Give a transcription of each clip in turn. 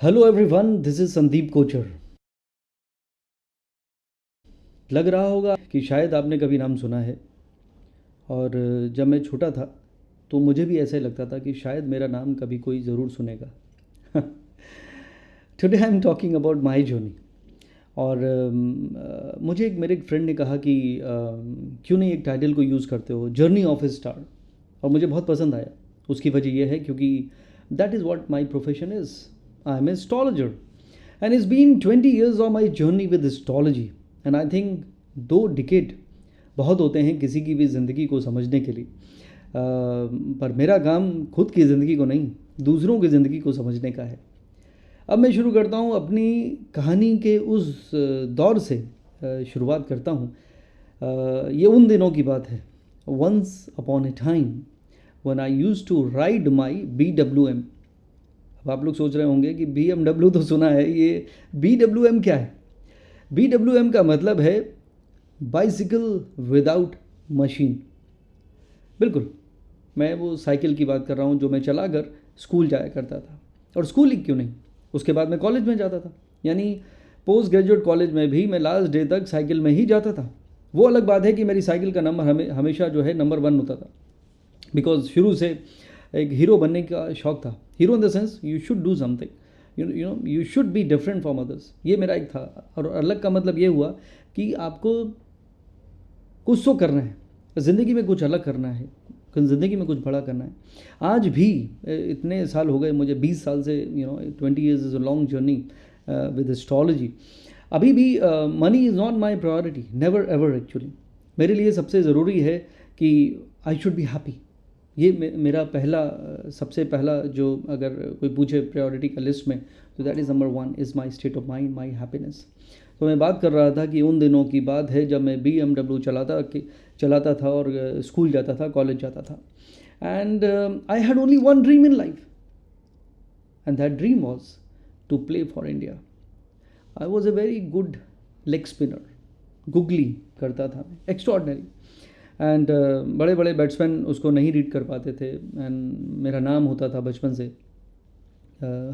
Hello everyone, this is Sandeep Kochar. लग रहा होगा कि शायद आपने कभी नाम सुना है। और जब मैं छोटा था तो मुझे भी ऐसा ही लगता था कि शायद मेरा नाम कभी कोई ज़रूर सुनेगा। Today I am talking about my journey. और मुझे मेरे एक फ्रेंड ने कहा कि क्यों नहीं एक टाइटल को यूज़ करते हो, जर्नी ऑफ ए स्टार। और मुझे बहुत पसंद आया। उसकी वजह यह है क्योंकि that is what my profession is. I am astrologer and it's been 20 years of my journey with astrology. And I think 2 decade बहुत होते हैं किसी की भी ज़िंदगी को समझने के लिए। पर मेरा काम खुद की ज़िंदगी को नहीं, दूसरों की ज़िंदगी को समझने का है। अब मैं शुरू करता हूँ अपनी कहानी के उस दौर से। शुरुआत करता हूँ। ये उन दिनों की बात है। Once upon a time when I use to ride my BWM। अब आप लोग सोच रहे होंगे कि BMW तो सुना है, ये BWM क्या है। BWM का मतलब है बाइसिकल विदाउट मशीन। बिल्कुल, मैं वो साइकिल की बात कर रहा हूँ जो मैं चला कर स्कूल जाया करता था। और स्कूल ही क्यों नहीं, उसके बाद मैं कॉलेज में जाता था। यानी पोस्ट ग्रेजुएट कॉलेज में भी मैं लास्ट डे तक साइकिल में ही जाता था। वो अलग बात है कि मेरी साइकिल का नंबर हमेशा जो है नंबर 1 होता था। बिकॉज शुरू से एक हीरो बनने का शौक था। Hero in the sense you should do something, you should be different from others, ये मेरा एक था। और अलग का मतलब ये हुआ कि आपको कुछ तो करना है ज़िंदगी में, कुछ अलग करना है, ज़िंदगी में कुछ बड़ा करना है। आज भी इतने साल हो गए मुझे, 20 साल से, 20 years is a long journey with astrology. अभी भी money is not my priority, never ever actually. मेरे लिए सबसे ज़रूरी है कि आई शुड बी हैप्पी। ये मेरा पहला सबसे पहला जो अगर कोई पूछे प्रायोरिटी का लिस्ट में, तो that is number 1 is my state of mind, my happiness. तो मैं बात कर रहा था कि उन दिनों की बात है जब मैं BMW चलाता था और स्कूल जाता था, कॉलेज जाता था। And I had only one dream in life, and that dream was to play for India. I was a very good leg spinner, googly करता था मैं, एक्स्ट्रॉर्डनरी। एंड बड़े बड़े बैट्समैन उसको नहीं रीड कर पाते थे। एंड मेरा नाम होता था बचपन से।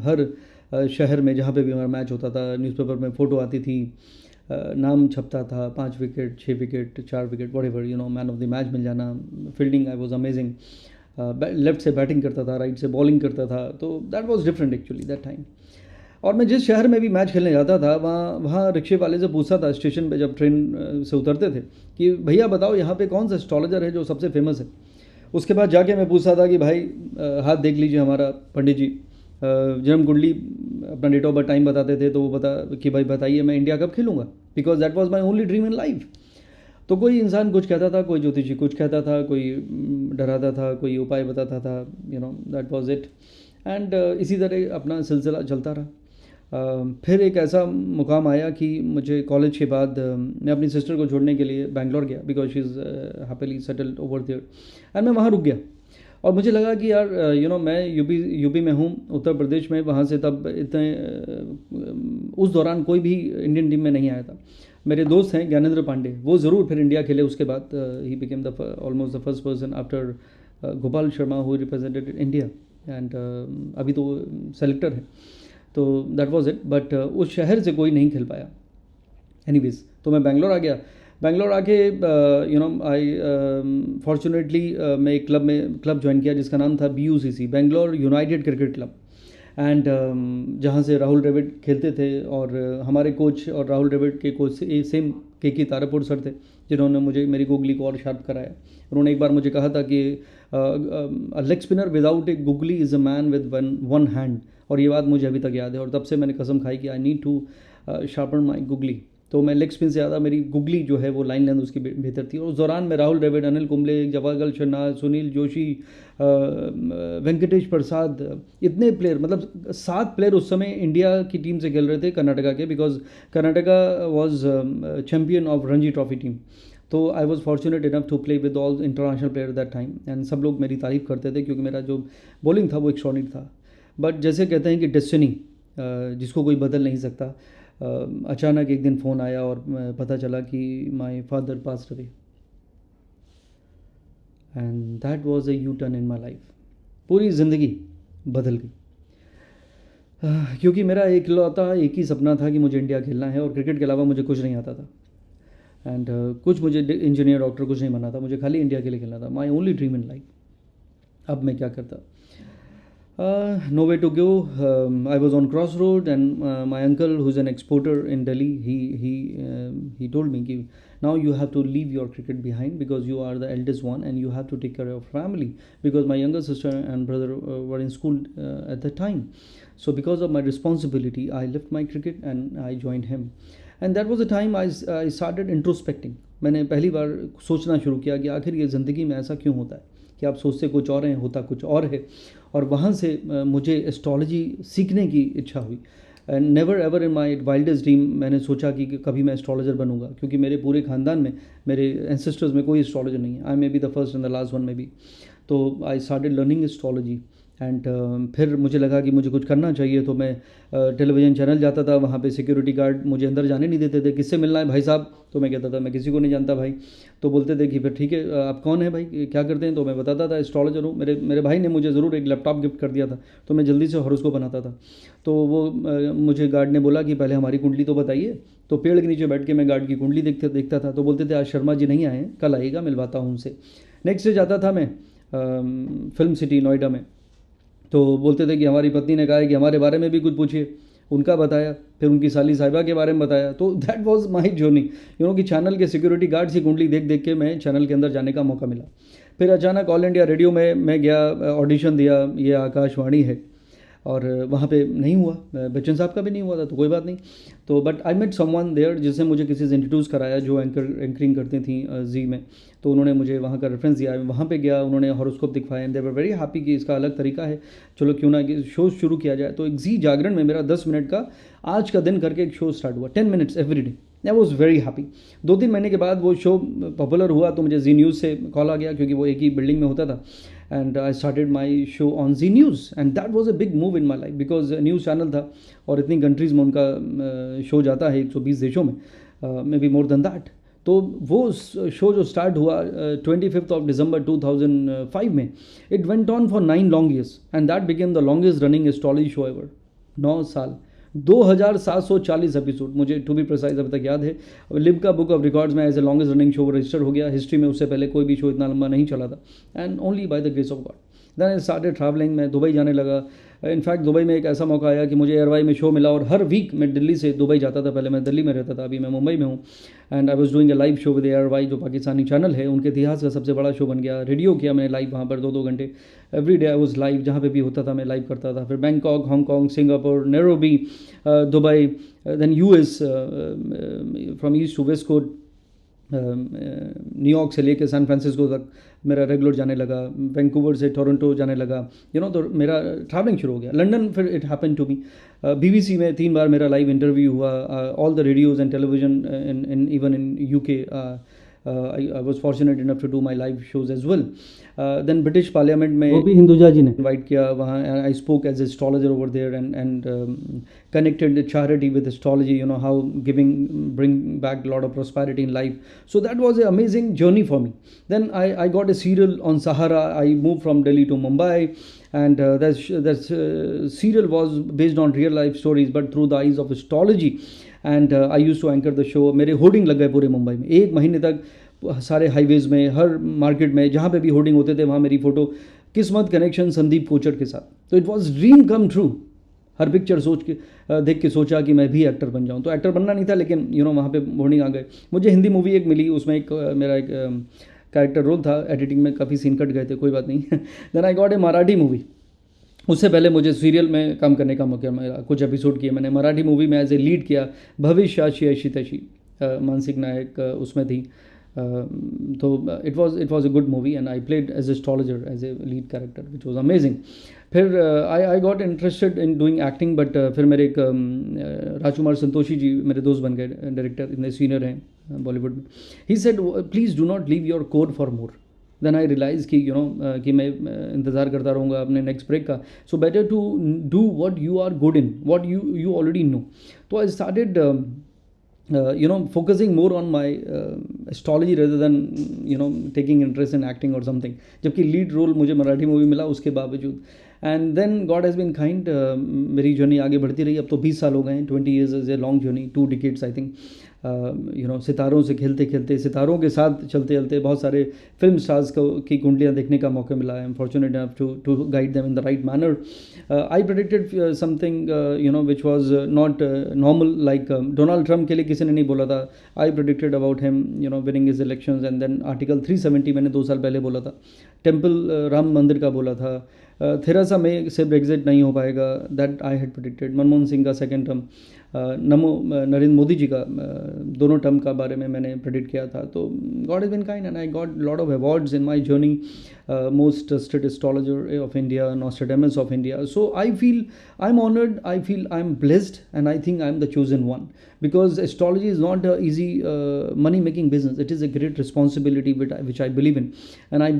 हर शहर में जहाँ पे भी हमारा मैच होता था, न्यूज़पेपर में फ़ोटो आती थी, नाम छपता था, 5 wicket, 6 wicket, 4 wicket, whatever, man of the match मिल जाना। Fielding I was amazing. Left से बैटिंग करता था, राइट से बॉलिंग करता था, तो that was different actually that time. और मैं जिस शहर में भी मैच खेलने जाता था, वहाँ वहाँ रिक्शे वाले से पूछता था स्टेशन पे जब ट्रेन से उतरते थे कि भैया बताओ यहाँ पे कौन सा एस्ट्रोलॉजर है जो सबसे फेमस है। उसके बाद जाके मैं पूछता था कि भाई हाथ देख लीजिए हमारा पंडित जी, जन्म कुंडली, अपना डेट ऑफ बर्थ, टाइम बताते थे, तो वो बता कि भाई बताइए मैं इंडिया कब खेलूँगा, because that was my only dream in life. तो कोई इंसान कुछ कहता था, कोई ज्योतिषी कुछ कहता था, कोई डराता था, कोई उपाय बताता था, दैट वॉज इट। एंड इसी तरह अपना सिलसिला चलता रहा। फिर एक ऐसा मुकाम आया कि मुझे कॉलेज के बाद मैं अपनी सिस्टर को छोड़ने के लिए बैंगलोर गया, because she is happily settled over there. And मैं वहाँ रुक गया। और मुझे लगा कि यार मैं यूपी में हूँ, उत्तर प्रदेश में, वहाँ से तब इतने उस दौरान कोई भी इंडियन टीम में नहीं आया था। मेरे दोस्त हैं ज्ञानेंद्र पांडे, वो ज़रूर फिर इंडिया खेले उसके बाद। He became the almost the first person after Gopal Sharma who represented India. And अभी तो सेलेक्टर है। तो दैट वॉज इट, बट उस शहर से कोई नहीं खेल पाया। एनीवेज, तो मैं बैंगलोर आ गया। बैंगलोर आके आई फॉर्चुनेटली मैं एक क्लब ज्वाइन किया जिसका नाम था BUCC, Bangalore United cricket club. And जहाँ से राहुल द्रविड़ खेलते थे, और हमारे कोच और राहुल द्रविड़ के कोच से सेम KK तारापुर सर थे, जिन्होंने मुझे मेरी गुगली को और शार्प कराया। उन्होंने एक बार मुझे कहा था कि leg spinner without A googly is a man with one hand. और ये बात मुझे अभी तक याद है, और तब से मैंने कसम खाई कि I need to sharpen my googly. तो मैं लेग स्पिन से ज़्यादा मेरी गुगली जो है वो लाइन लेंथ उसकी बेहतर थी। और उस दौरान मैं राहुल द्रविड़, अनिल कुंबले, जवागल शहनाज, सुनील जोशी, वेंकटेश प्रसाद, इतने प्लेयर, मतलब 7 प्लेयर उस समय इंडिया की टीम से खेल रहे थे, कर्नाटका के, because Karnataka was champion of Ranji trophy team. तो I was fortunate enough to play with all international player that time. And सब लोग मेरी तारीफ़ करते थे क्योंकि मेरा जो बॉलिंग था वो एक्स्ट्रॉनिक था। बट जैसे कहते हैं कि डेस्टिनी, जिसको कोई बदल नहीं सकता, अचानक एक दिन फ़ोन आया और पता चला कि my father passed away. And that was a U turn in my life. पूरी ज़िंदगी बदल गई। क्योंकि मेरा एकलौता एक ही सपना था कि मुझे इंडिया खेलना है और क्रिकेट के अलावा मुझे कुछ नहीं आता था। एंड कुछ मुझे इंजीनियर डॉक्टर कुछ नहीं बनना था, मुझे खाली इंडिया के लिए खेलना था। माई ओनली ड्रीम इन लाइफ। अब मैं क्या करता? No way to go. I was on crossroad, and my uncle, who's an exporter in Delhi, he told me, now you have to leave your cricket behind because you are the eldest one, and you have to take care of your family. Because my younger sister and brother were in school at the time, so because of my responsibility, I left my cricket and I joined him. And that was the time I started introspecting. मैंने पहली बार सोचना शुरू किया कि आखिर ये ज़िंदगी में ऐसा क्यों होता है कि आप सोचते कुछ और हैं, होता कुछ और है। और वहाँ से मुझे एस्ट्रोलॉजी सीखने की इच्छा हुई। And never ever in my wildest dream मैंने सोचा कि कभी मैं एस्ट्रोलॉजर बनूंगा, क्योंकि मेरे पूरे ख़ानदान में, मेरे एंसेस्टर्स में कोई एस्ट्रोलॉजर नहीं है। I may be the first and the last one में भी। तो I started learning astrology. And फिर मुझे लगा कि मुझे कुछ करना चाहिए, तो मैं टेलीविज़न चैनल जाता था। वहाँ पे सिक्योरिटी गार्ड मुझे अंदर जाने नहीं देते थे। किससे मिलना है भाई साहब? तो मैं कहता था मैं किसी को नहीं जानता भाई। तो बोलते थे कि फिर ठीक है, आप कौन है भाई, क्या करते हैं? तो मैं बताता था एस्ट्रोलॉजर हूँ। मेरे भाई ने मुझे ज़रूर एक लैपटॉप गिफ्ट कर दिया था, तो मैं जल्दी से हॉरोस्कोप बनाता था। तो वो मुझे गार्ड ने बोला कि पहले हमारी कुंडली तो बताइए। तो पेड़ के नीचे बैठ के मैं गार्ड की कुंडली देखता था। तो बोलते थे आज शर्मा जी नहीं आए हैं, कल आइएगा, मिलवाता हूँ उनसे। नेक्स्ट डे जाता था मैं फिल्म सिटी नोएडा में। तो बोलते थे कि हमारी पत्नी ने कहा है कि हमारे बारे में भी कुछ पूछिए। उनका बताया, फिर उनकी साली साहिबा के बारे में बताया। तो दैट वाज माय जर्नी, कि चैनल के सिक्योरिटी गार्ड की कुंडली देख देख के मैं चैनल के अंदर जाने का मौका मिला। फिर अचानक ऑल इंडिया रेडियो में मैं गया, ऑडिशन दिया, ये आकाशवाणी है, और वहाँ पे नहीं हुआ। बच्चन साहब का भी नहीं हुआ था, तो कोई बात नहीं। तो but I met someone there, जिससे मुझे किसी से इंट्रोड्यूस कराया, जो एंकरिंग करती थी जी में। तो उन्होंने मुझे वहाँ का रेफरेंस दिया, वहाँ पे गया, उन्होंने हॉरोस्कोप दिखवाया। And they were very happy कि इसका अलग तरीका है, चलो क्यों ना कि शो शुरू किया जाए। तो एक जी जागरण में मेरा 10 मिनट का आज का दिन करके एक शो स्टार्ट हुआ, 10 minutes every day. I was very happy. 2-3 महीने के बाद वो शो पॉपुलर हुआ, तो मुझे जी न्यूज़ से कॉल आ गया, क्योंकि वो एक ही बिल्डिंग में होता था। And I started my show on Zee News, and that was a big move in my life, because news channel था और इतनी कंट्रीज़ में उनका शो जाता है, 120 देशों में, may be more than that. तो वो शो जो स्टार्ट हुआ 25 दिसंबर 2005 में, it went on for 9 long years, and that became the longest running astrology show ever. 9 साल, 2740 एपिसोड, मुझे टू बी प्रिसाइज अभी तक याद है। लिम्का बुक ऑफ रिकॉर्ड्स में as a longest running show register हो गया। हिस्ट्री में उससे पहले कोई भी शो इतना लंबा नहीं चला था, and only by the grace of God. Then I started travelling, मैं दुबई जाने लगा। इनफैक्ट दुबई में एक ऐसा मौका आया कि मुझे एयरवाई में शो मिला, और हर वीक मैं दिल्ली से दुबई जाता था। पहले मैं दिल्ली में रहता था, अभी मैं मुंबई में हूँ। And I was doing a live show with ARY, जो पाकिस्तानी चैनल है, उनके इतिहास का सबसे बड़ा शो बन गया। रेडियो किया मैंने लाइव वहाँ पर 2-2 घंटे, every day I was live, जहाँ पे भी होता था मैं लाइव करता था। फिर Bangkok, Hong Kong, Singapore, Nairobi, Dubai, then US, from east to west coast, New York से लेके सैन फ्रांसिस्को तक मेरा रेगुलर जाने लगा। वैंकूवर से टोरंटो जाने लगा, तो मेरा ट्रैवलिंग शुरू हो गया। लंदन फिर it happen to me. BBC में 3 बार मेरा लाइव इंटरव्यू हुआ। All the radios and television in even in UK, I was fortunate enough to do my live shows as well. Then British Parliament में वो भी हिंदुजा जी ने invite किया वहाँ, and I spoke as astrologer over there, and connected the charity with astrology, how giving bring back a lot of prosperity in life. So that was an amazing journey for me. Then I got a serial on Sahara. I moved from Delhi to Mumbai, and that serial was based on real life stories, but through the eyes of astrology. And I use to anchor the show. मेरे hoarding लग गए पूरे मुंबई में, 1 महीने तक सारे highways में, हर market में, जहाँ पे भी होर्डिंग होते थे वहाँ मेरी फ़ोटो, किस्मत कनेक्शन संदीप कोचर के साथ। तो it was dream come true. Her picture सोच के देख के सोचा कि मैं भी एक्टर बन जाऊँ। तो एक्टर बनना नहीं था, लेकिन वहाँ पे होर्डिंग आ गए। मुझे हिंदी मूवी एक मिली, उसमें एक मेरा एक कैरेक्टर रोल था। एडिटिंग में काफ़ी सीन कट गए थे, कोई बात नहीं। Then I got a Marathi movie. उससे पहले मुझे सीरियल में काम करने का मौका मिला, कुछ एपिसोड किए मैंने। मराठी मूवी में एज ए लीड किया, भविष्याशी ऐशी तैशी, मानसिक नायक उसमें थी। तो it was a good movie, and I played as astrologer, as a lead character, which was amazing. फिर I got interested in doing acting, but फिर मेरे एक राजकुमार संतोषी जी मेरे दोस्त बन गए, डायरेक्टर, इतने सीनियर हैं बॉलीवुड में। He said please do not leave your core for more. Then I realise कि कि मैं इंतज़ार करता रहूँगा अपने नेक्स्ट ब्रेक का। So better to do what you are good in, what you already know. तो I started focusing more on my astrology rather than taking interest in acting or something. जबकि लीड रोल मुझे Marathi movie मिला उसके बावजूद। And then God has been kind, मेरी journey आगे बढ़ती रही. अब तो 20 साल हो गए हैं. 20 years is a long journey, 2 decades I think. सितारों से खेलते खेलते, सितारों के साथ चलते चलते बहुत सारे फिल्म स्टार्स को की कुंडलियाँ देखने का मौका मिला. I am fortunate enough to guide them in the right manner. I predicted something which was not normal. Like Donald Trump के लिए किसी ने नहीं बोला था. I predicted about him winning his elections. And then article 370 मैंने 2 साल पहले बोला था. टेम्पल राम मंदिर का बोला था. थेरेसा मे से ब्रेग्जिट नहीं हो पाएगा, that I had predicted. Manmohan Singh का सेकेंड टर्म, नरेंद्र मोदी जी का दोनों टर्म का बारे में मैंने प्रेडिक्ट किया था. तो God is been kind and I got lot of awards in my journey. Most trusted astrologer of India, Nostradamus of India. So I feel I am honoured, I feel I am blessed, and I think I am the chosen one, because astrology is not an easy money making business. It is a great responsibility which I believe in, and I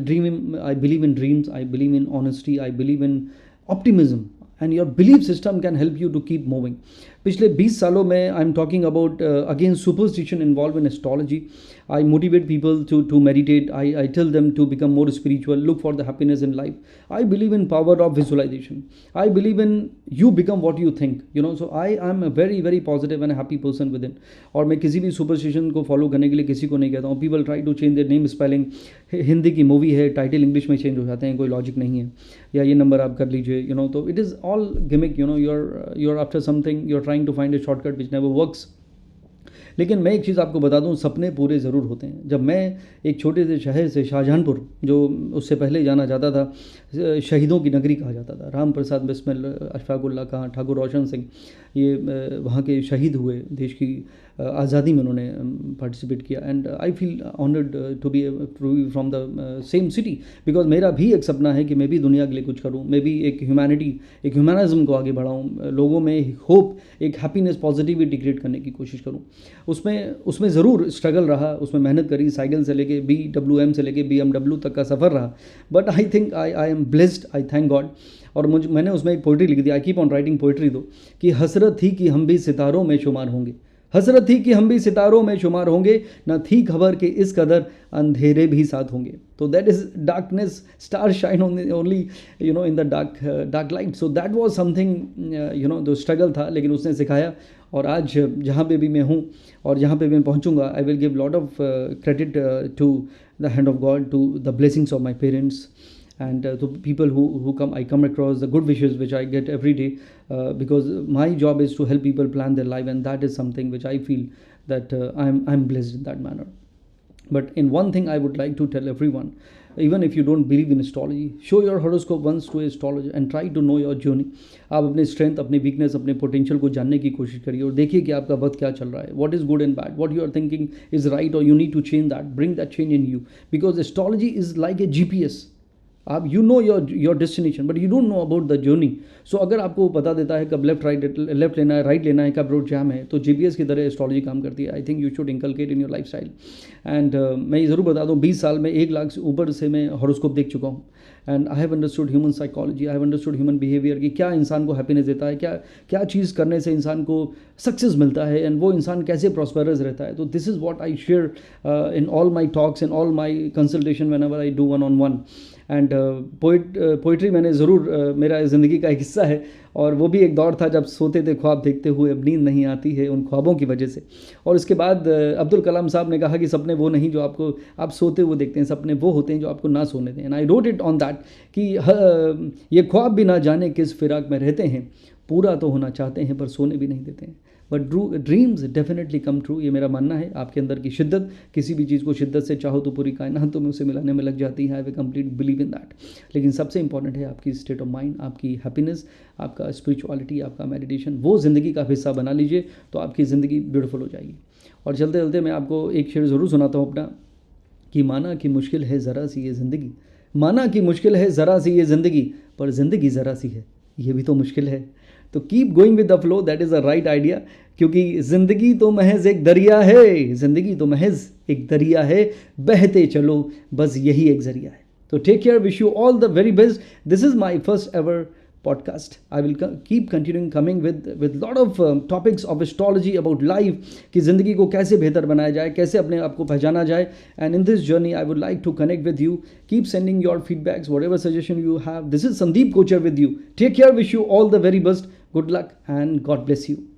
believe in dreams, I believe in honesty, I believe in optimism, and your belief system can help you to keep moving. पिछले 20 सालों में I am talking about again superstition involve in astrology. I motivate people to meditate. I tell them to become more spiritual, look for the happiness in life. I believe in power of visualisation. I believe in you become what you think. So I am a very very positive and happy person within. और मैं किसी भी superstition को follow करने के लिए किसी को नहीं कहता हूँ. People try to change their name spelling. Hindi की मूवी है, टाइटल इंग्लिश में चेंज हो जाते हैं, कोई लॉजिक नहीं है. या ये नंबर आप कर लीजिए, तो it is all gimmick. You are after something, you are trying to find a shortcut which never works. लेकिन मैं एक चीज़ आपको बता दूं, सपने पूरे ज़रूर होते हैं. जब मैं एक छोटे से शहर से, शाहजहानपुर, जो उससे पहले जाना जाता था शहीदों की नगरी कहा जाता था, राम प्रसाद बिस्मिल, अशफाक उल्लाह खां, ठाकुर रोशन सिंह, ये वहाँ के शहीद हुए. देश की आज़ादी में उन्होंने पार्टिसिपेट किया. And I feel honoured to be from the same city, because मेरा भी एक सपना है कि मैं भी दुनिया के लिए कुछ करूँ. मैं भी एक ह्यूमैनिज़म को आगे बढ़ाऊँ, लोगों में होप, एक हैप्पीनेस, पॉजिटिविटी क्रिएट करने की कोशिश करूँ. उसमें ज़रूर स्ट्रगल रहा, उसमें मेहनत करी. साइकिल से लेके BWM से लेके BMW तक का सफ़र रहा. But I think I am blessed, I thank God. और मैंने उसमें एक पोइट्री लिखी थी, I keep on writing poetry दो, कि हसरत थी कि हम भी सितारों में शुमार होंगे. हसरत थी कि हम भी सितारों में शुमार होंगे, न थी खबर कि इस कदर अंधेरे भी साथ होंगे. तो that is darkness, star shine only in the dark light. So that was something, जो स्ट्रगल था, लेकिन उसने सिखाया. और आज जहाँ पे भी मैं हूँ और जहाँ पे मैं पहुँचूँगा, I will give lot of credit to the hand of God, to the blessings of my parents, and to people who I come across, the good wishes which I get every day, because my job is to help people plan their life, and that is something which I feel that I'm blessed in that manner. But in one thing I would like to tell everyone, even if you don't believe in astrology, show your horoscope once to an astrologer and try to know your journey. आप अपने strength, अपने weakness, अपने potential को जानने की कोशिश करिए और देखिए कि आपका वक्त क्या चल रहा है. What is good and bad, what you are thinking is right, और you need to change that, bring that change in you, because astrology is like a GPS. आप you know your destination, but you don't know about the journey. So अगर आपको बता देता है कब left लेना है, राइट लेना है, कब रोड जैम है, तो GPS की तरह एस्ट्रोलॉजी काम करती है. I think you should inculcate in your life style. And मैं ये ज़रूर बता दूँ, 20 साल में 1 लाख से ऊपर से मैं हॉरोस्कोप देख चुका हूँ. And I have understood human psychology, I have understood human behaviour, कि क्या इंसान को हैप्पीनेस देता है, क्या चीज़ करने से इंसान को सक्सेस मिलता है, एंड वो इंसान कैसे प्रॉस्परस रहता है. तो this is what I share in all my talks, in all my consultation, when ever I do 1-on-1. And poetry मैंने ज़रूर, मेरा ज़िंदगी का एक हिस्सा है. और वो भी एक दौर था जब सोते थे ख्वाब देखते हुए, अब नींद नहीं आती है उन ख्वाबों की वजह से. और उसके बाद अब्दुल कलाम साहब ने कहा कि सपने वो नहीं जो आप सोते हुए देखते हैं, सपने वो होते हैं जो आपको ना सोने दें. And I wrote it on that, कि ये ख्वाब भी ना जाने किस फिराक में रहते हैं, पूरा तो होना चाहते हैं पर सोने भी नहीं देते हैं. But dreams definitely come true, ये मेरा मानना है. आपके अंदर की शिद्दत, किसी भी चीज़ को शिद्दत से चाहो तो पूरी कायनात तुम्हें उसे मिलाने में लग जाती है. I have complete believe in that. लेकिन सबसे इंपॉर्टेंट है आपकी स्टेट ऑफ माइंड, आपकी हैप्पीनेस, आपका स्पिरिचुअलिटी, आपका मेडिटेशन. वो ज़िंदगी का हिस्सा बना लीजिए तो आपकी ज़िंदगी ब्यूटीफुल हो जाएगी. और चलते चलते मैं आपको एक शेर ज़रूर सुनाता हूँ अपना, कि माना कि मुश्किल है ज़रा सी ये ज़िंदगी, माना कि मुश्किल है ज़रा सी ये ज़िंदगी, पर ज़िंदगी ज़रा सी है, ये भी तो मुश्किल है. तो keep going with the flow, that is the right idea. क्योंकि ज़िंदगी तो महज एक दरिया है, ज़िंदगी तो महज एक दरिया है, बहते चलो बस यही एक ज़रिया है. So take care, wish you all the very best. This is my first ever podcast. I will keep continuing coming with lot of topics of astrology about life, कि ज़िंदगी को कैसे बेहतर बनाया जाए, कैसे अपने आप को पहचाना जाए. And in this journey I would like to connect with you. Keep sending your feedbacks, whatever suggestion you have. This is Sandeep Kochar with you. Take care. Wish you all the very best. Good luck and God bless you.